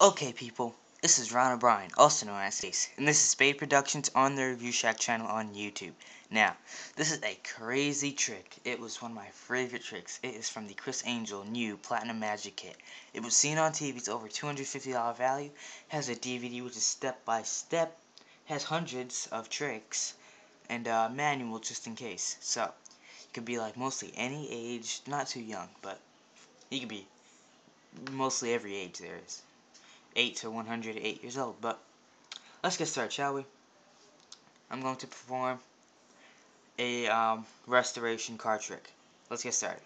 Okay, people, this is Ron O'Brien, also known as Ace, and this is Spade Productions on the Review Shack channel on YouTube. Now, this is a crazy trick. It was one of my favorite tricks. It is from the Criss Angel new Platinum Magic Kit. It was seen on TV. It's over $250 value. Has a DVD which is step by step. Has hundreds of tricks and a manual just in case. So, you could be like mostly any age, not too young, but you could be mostly every age there is. 8 to 108 years old. But let's get started, shall we? I'm going to perform a restoration card trick. Let's get started.